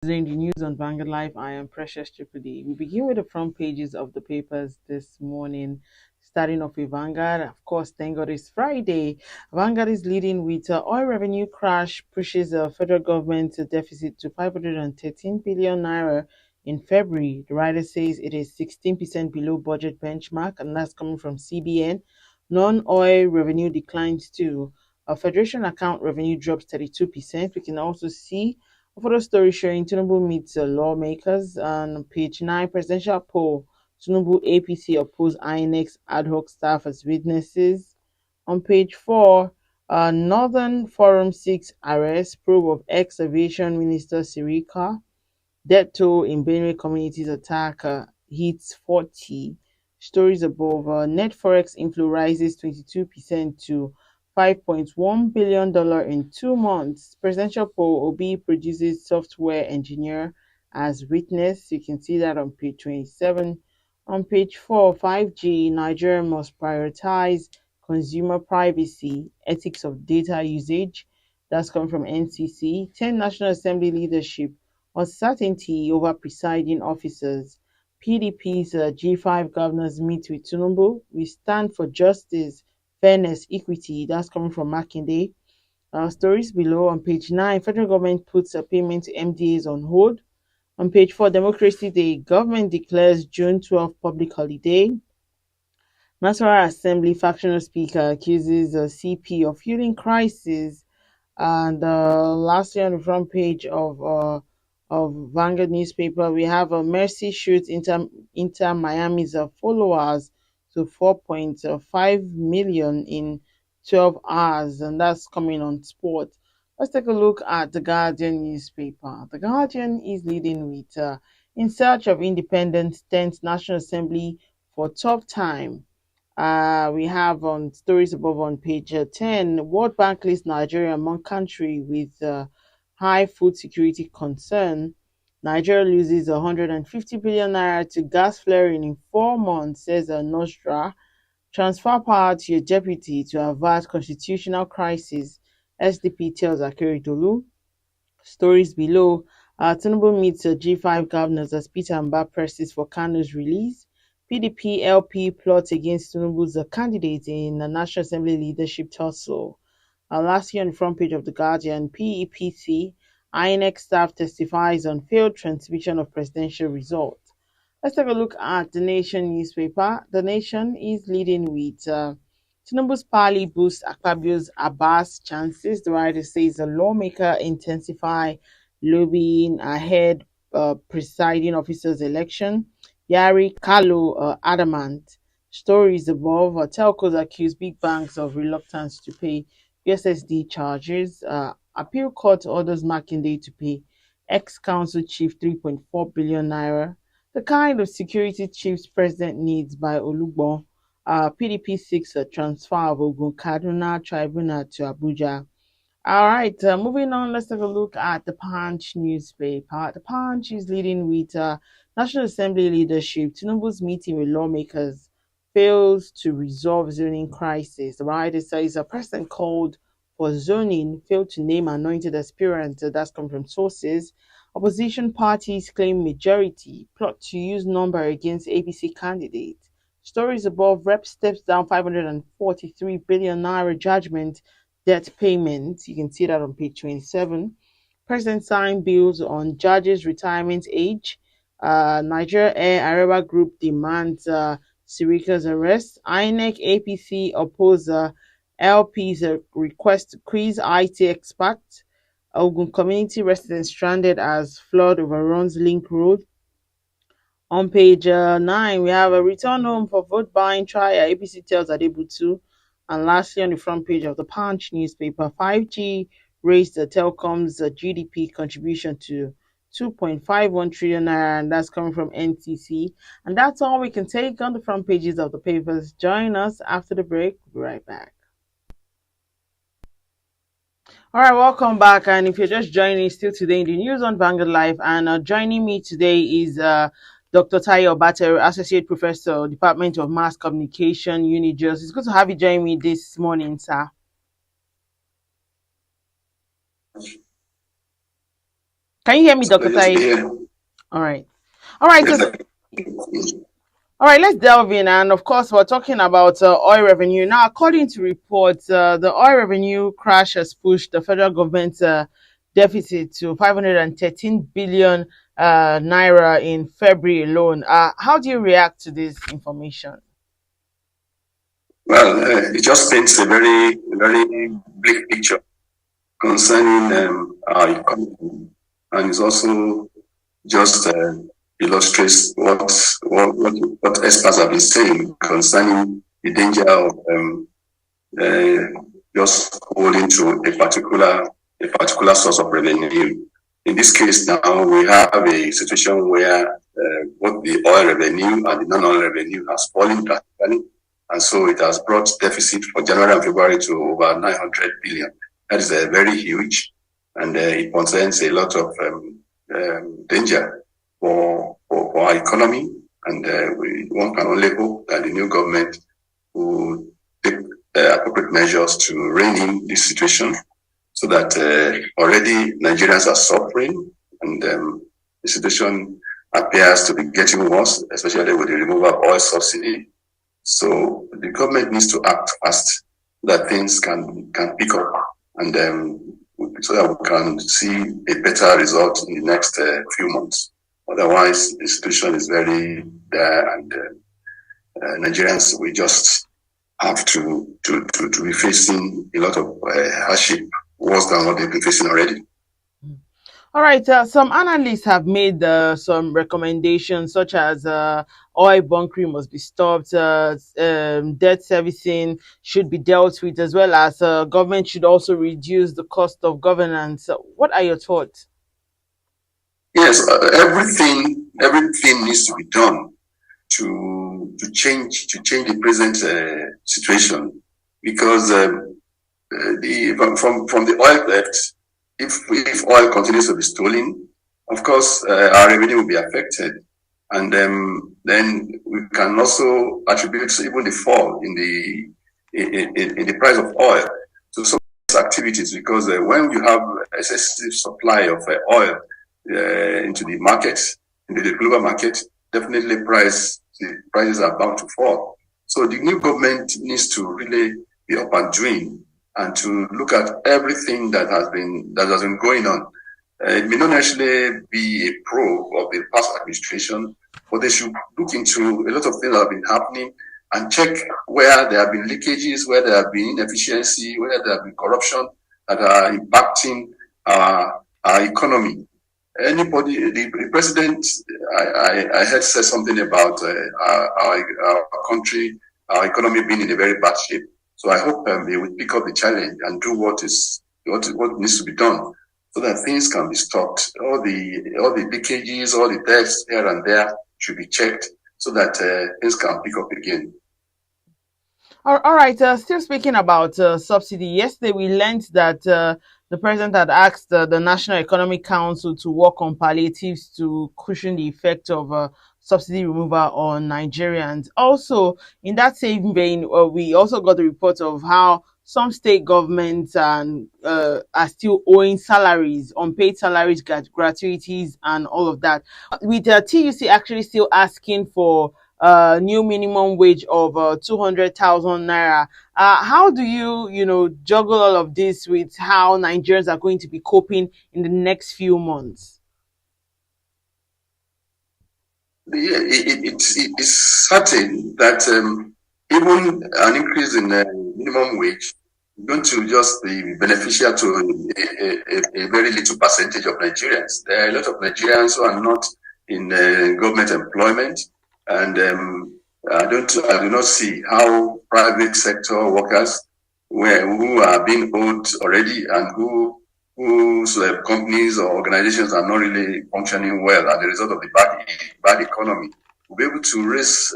In the news on Vanguard Live, I am Precious Triple D. We begin with the front pages of the papers this morning, starting off with Vanguard. Of course, thank God it's Friday. Vanguard is leading with oil revenue crash pushes the federal government deficit to 513 billion naira in February. The writer says it is 16% below budget benchmark, and that's coming from CBN. Non-oil revenue declines too. Federation account revenue drops 32%. We can also see a photo story showing Tinubu meets lawmakers on page 9. Presidential poll: Tinubu APC oppose INEC ad hoc staff as witnesses. On page 4, Northern Forum seeks arrest probe of ex-aviation minister Sirika. Death toll in Benue communities attack hits 40. Stories above. Net forex inflow rises 22% to $5.1 billion in 2 months. Presidential poll: Obi produces software engineer as witness. You can see that on page 27. On page 4, 5G: Nigeria must prioritize consumer privacy, ethics of data usage. That's coming from NCC. 10 National Assembly leadership: uncertainty over presiding officers. PDP's G5 governors meet with Tinubu. We stand for justice, fairness, equity. That's coming from Makinde. Stories below on page 9. Federal government puts a payment to MDAs on hold. On page 4, Democracy Day. Government declares June 12th public holiday. National Assembly factional speaker accuses CP of fueling crisis. And lastly, on the front page of Vanguard newspaper, we have a Mercy shoots Inter Miami's followers to 4.5 million in 12 hours, and that's coming on sport. Let's take a look at the Guardian newspaper. The Guardian is leading with in search of independence, 10th National Assembly for top time. We have on stories above on page 10, World Bank lists Nigeria among country with high food security concern. Nigeria loses 150 billion naira to gas flaring in 4 months, says Nostra. Transfer power to your deputy to avert constitutional crisis, SDP tells Akeredolu. Stories below. Tinubu meets G5 governors as Peter Mba presses for Kanu's release. PDP LP plots against Tinubu's candidate in the National Assembly leadership tussle. Last year on the front page of The Guardian, PEPC, INEC staff testifies on failed transmission of presidential results. Let's take a look at The Nation newspaper. The Nation is leading with Tinubu's parley boosts Akpabio's Abbas chances. The writer says the lawmaker intensify lobbying ahead presiding officer's election. Yari Kalu adamant. Stories above. Telcos accuse big banks of reluctance to pay USSD charges. Appeal court orders Makinde to pay ex-council chief 3.4 billion naira. The kind of security chiefs president needs by Olugbo. PDP seeks a transfer of Ogun Kaduna Tribunal to Abuja. All right, moving on, let's take a look at the Punch newspaper. The Punch is leading with National Assembly leadership. Tinubu's meeting with lawmakers fails to resolve zoning crisis. The writer says a person called for zoning failed to name anointed aspirant. That's come from sources. Opposition parties claim majority, plot to use number against ABC candidate. Stories above, Rep steps down 543 billion naira judgment debt payment. You can see that on page 27. President signed bills on judges' retirement age. Nigeria Air Areba Group demands Sirika's arrest. INEC APC oppose LP's request to quiz IT expert. Ogun community residents stranded as flood overruns Link Road. On page 9, we have a return home for vote buying trial. APC tells Adebutu. And lastly, on the front page of the Punch newspaper, 5G raised the telecom's GDP contribution to 2.51 trillion naira, and that's coming from NTC. And that's all we can take on the front pages of the papers. Join us after the break. We'll be right back. All right, welcome back. And if you're just joining, still today in the news on Vanguard Live, and joining me today is Dr. Tayo Obateru, Associate Professor, Department of Mass Communication, UniJOS. It's good to have you join me this morning, sir. Can you hear me, It's a Dr. pleasure to be Tai? here. All right. All right. Yes, All right, let's delve in. And of course, we're talking about oil revenue. Now, according to reports, the oil revenue crash has pushed the federal government's deficit to 513 billion naira in February alone. How do you react to this information? well, it just paints a very bleak picture concerning our economy, and it's also just illustrates what experts have been saying concerning the danger of just holding to a particular source of revenue. In this case, now we have a situation where both the oil revenue and the non-oil revenue has fallen drastically, and so it has brought deficit for January and February to over 900 billion. That is very huge, and it presents a lot of danger for our economy. And one can only hope that the new government will take appropriate measures to rein in this situation, so that already Nigerians are suffering, and the situation appears to be getting worse, especially with the removal of oil subsidy. So the government needs to act fast so that things can pick up, and so that we can see a better result in the next few months. Otherwise, the situation is very dire, and Nigerians will just have to be facing a lot of hardship, worse than what they've been facing already. All right, some analysts have made some recommendations, such as oil bunkering must be stopped, debt servicing should be dealt with, as well as government should also reduce the cost of governance. What are your thoughts? Yes, everything needs to be done to change the present situation, because from the oil theft, if oil continues to be stolen, of course our revenue will be affected, and then we can also attribute even the fall in the price of oil to some of these activities, because when you have excessive supply of oil into the market, into the global market, definitely the prices are bound to fall. So the new government needs to really be up and doing, and to look at everything that has been going on. It may not actually be a probe of the past administration, but they should look into a lot of things that have been happening and check where there have been leakages, where there have been inefficiency, where there have been corruption that are impacting our economy. The president, I heard say something about our country, our economy being in a very bad shape. So I hope they will pick up the challenge and do what needs to be done, so that things can be stopped. All the leakages, all the debts here and there should be checked, so that things can pick up again. All right. Still speaking about subsidy. Yesterday, we learned that the president had asked the National Economic Council to work on palliatives to cushion the effect of subsidy removal on Nigerians. Also, in that same vein, we also got the report of how some state governments are still owing salaries, unpaid salaries, gratuities, and all of that. With TUC actually still asking for new minimum wage of 200,000 naira. How do you juggle all of this with how Nigerians are going to be coping in the next few months? Yeah, it's certain that even an increase in minimum wage is going to just be beneficial to a very little percentage of Nigerians. There are a lot of Nigerians who are not in government employment, and I do not see how private sector workers who are being owed already, and whose companies or organizations are not really functioning well as a result of the bad economy, will be able to raise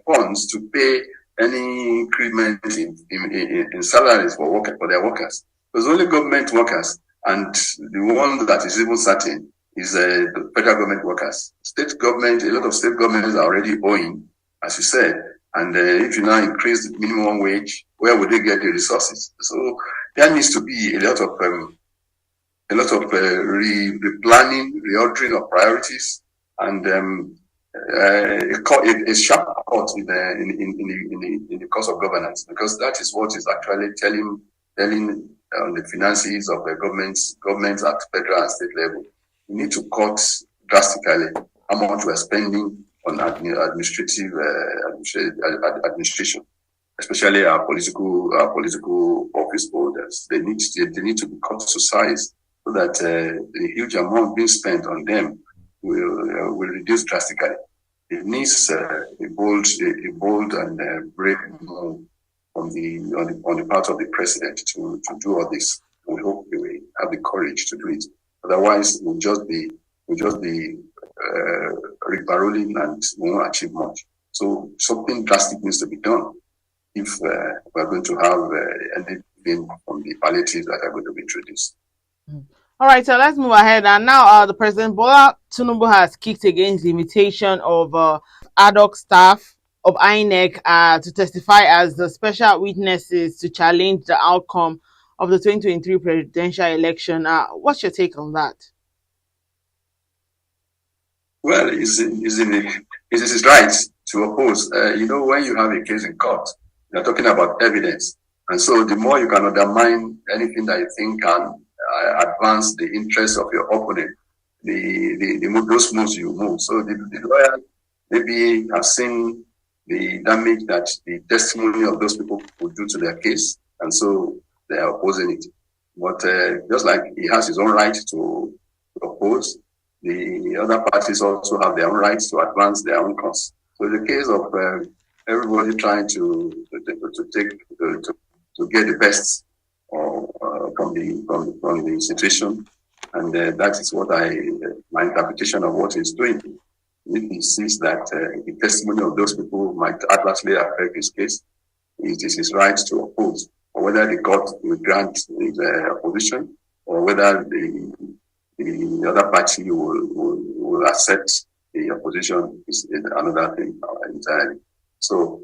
funds to pay any increment in salaries for their workers. Because only government workers, and the one that is even certain is the federal government workers. State government, a lot of state governments are already owing, as you said. And if you now increase the minimum wage, where would they get the resources? So there needs to be a lot of a lot of replanning, reordering of priorities, and a sharp cut in the cost of governance, because that is what is actually telling the finances of the governments at federal and state level. We need to cut drastically how much we're spending on administration, especially our political office holders. They need to be cut to size so that the huge amount being spent on them will reduce drastically. It needs a bold and brave move on the part of the president to do all this. We hope they will have the courage to do it. Otherwise, we'll just be rigmaroling and we won't achieve much. So something drastic needs to be done if we're going to have anything from the palliatives that are going to be introduced. All right, so let's move ahead. And now the President Bola Tinubu has kicked against the invitation of ad hoc staff of INEC to testify as the special witnesses to challenge the outcome of the 2023 presidential election. What's your take on that? Well, it's his right to oppose. When you have a case in court, you're talking about evidence. And so the more you can undermine anything that you think can advance the interests of your opponent, those moves you move. So the lawyer maybe have seen the damage that the testimony of those people would do to their case, and so they are opposing it. But just like he has his own right to oppose, the other parties also have their own rights to advance their own cause. So the case of everybody trying to get the best from the situation, and that is what my interpretation of what he's doing. If he sees that the testimony of those people might adversely affect his case, it is his right to oppose, or whether the court will grant his opposition, or whether the other party will accept the opposition is another thing entirely. So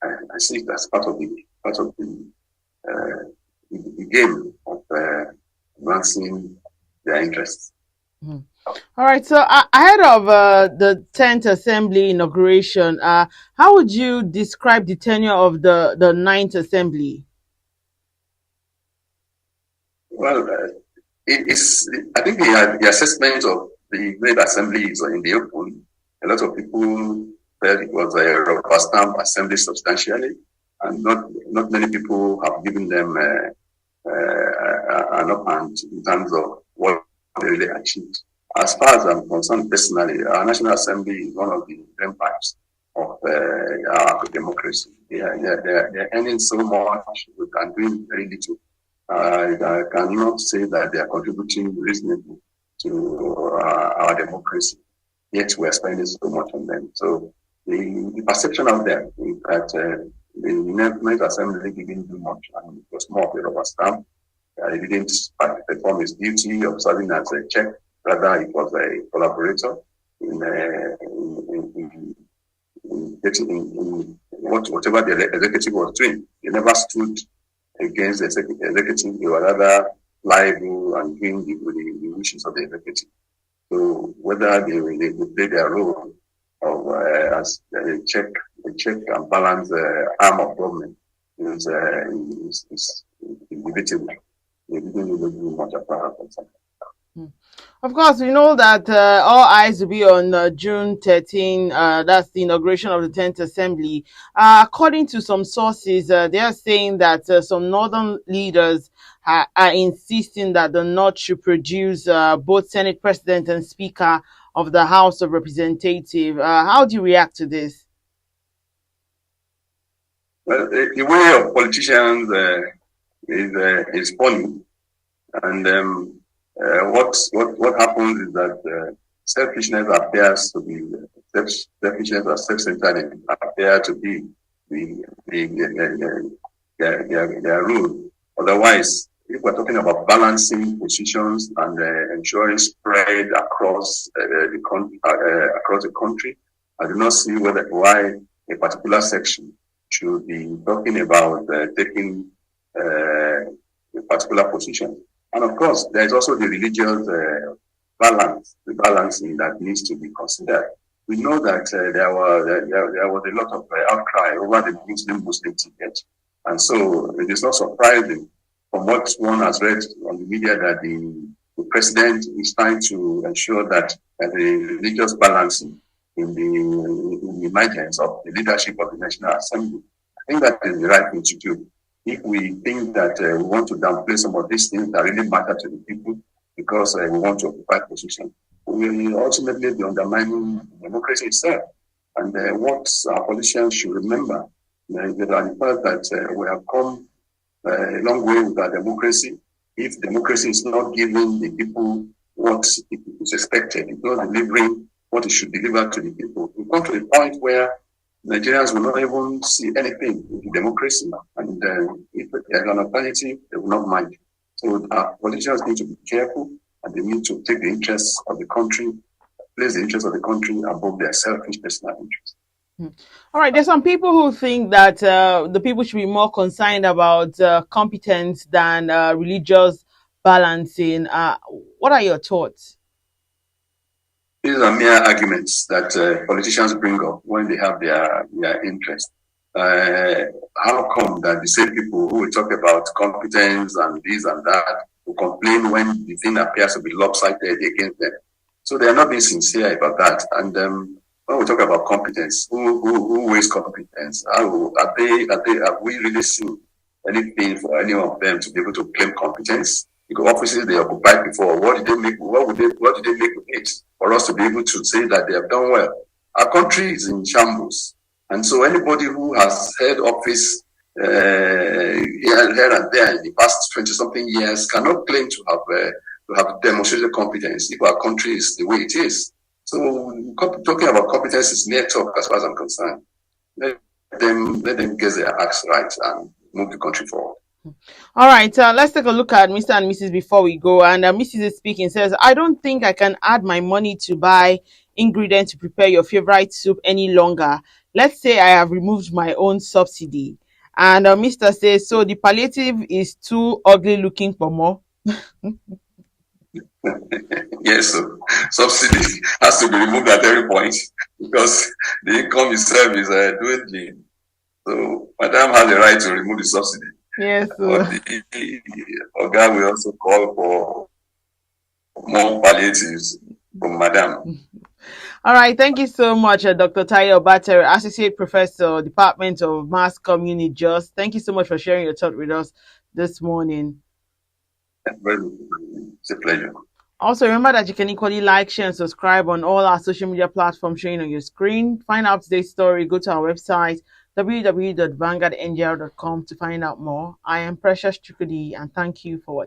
I see that's part of the game of advancing their interests. Mm. All right. So ahead of the 10th Assembly inauguration, how would you describe the tenure of the 9th Assembly? Well, I think the assessment of the 9th Assembly is in the open. A lot of people felt it was a rubber stamp assembly substantially, and not many people have given them an upper hand in terms of what they really achieved. As far as I'm concerned personally, our National Assembly is one of the empires of our democracy. They're earning so much and doing very little. I cannot say that they are contributing reasonably to our democracy, yet we are spending so much on them. So the perception of them is that the 9th Assembly didn't do much, and it was more of a rubber stamp. It didn't perform its duty of serving as a check. Rather, it was a collaborator in whatever the executive was doing. They never stood against the executive. They were rather liable and doing the wishes of the executive. So whether they play their role of as a check and balance arm of government is debatable. They didn't really do much apart from something. Of course, we know that all eyes will be on June 13. That's the inauguration of the 10th Assembly. According to some sources, they are saying that some northern leaders are insisting that the North should produce both Senate President and Speaker of the House of Representatives. How do you react to this? Well, the way of politicians is funny, and what happens is that selfishness appears to be selfishness or self-centeredness appear to be their rule. Otherwise, if we're talking about balancing positions and ensuring spread across the country, I do not see why a particular section should be talking about taking a particular position. And of course, there is also the religious balance, the balancing that needs to be considered. We know that there was a lot of outcry over the Muslim ticket. And so it is not surprising from what one has read on the media that the president is trying to ensure that the religious balancing in the emergence of the leadership of the National Assembly. I think that is the right thing to do. If we think that we want to downplay some of these things that really matter to the people because we want to occupy position, we will ultimately be undermining democracy itself. And what our politicians should remember is the fact that we have come a long way with our democracy. If democracy is not giving the people what is expected, it's not delivering what it should deliver to the people, we come to a point where Nigerians will not even see anything in democracy, and if there's an alternative, they will not mind. So our politicians need to be careful, and they need to take the interests of the country, place the interests of the country above their selfish personal interests. All right, there's some people who think that the people should be more concerned about competence than religious balancing. What are your thoughts? These are mere arguments that politicians bring up when they have their interest. How come that the same people who will talk about competence and this and that will complain when the thing appears to be lopsided against them? So they are not being sincere about that. And when we talk about competence, who weighs competence? Have we really seen anything for any of them to be able to claim competence? Because offices they occupied before, what did they make with it for us to be able to say that they have done well? Our country is in shambles. And so anybody who has held office here and there in the past 20-something years cannot claim to have demonstrated competence if our country is the way it is. So talking about competence is mere talk as far as I'm concerned. Let them get their acts right and move the country forward. All right, let's take a look at Mr. and Mrs. before we go. And Mrs. is speaking, says, I don't think I can add my money to buy ingredients to prepare your favorite soup any longer. Let's say I have removed my own subsidy. And Mr. says, so the palliative is too ugly looking for more. Yes, so subsidy has to be removed at every point because the income itself is dwindling. So Madam has the right to remove the subsidy. Yes. But the Oga will also call for more palliatives from Madam. All right, thank you so much, Dr. Tayo Bater, Associate Professor, Department of Mass Community Just. Thank you so much for sharing your thought with us this morning. It's a pleasure. Also, remember that you can equally like, share, and subscribe on all our social media platforms showing on your screen. Find out today's story, go to our website, www.vanguardngl.com to find out more. I am Precious Chukudi, and thank you for watching.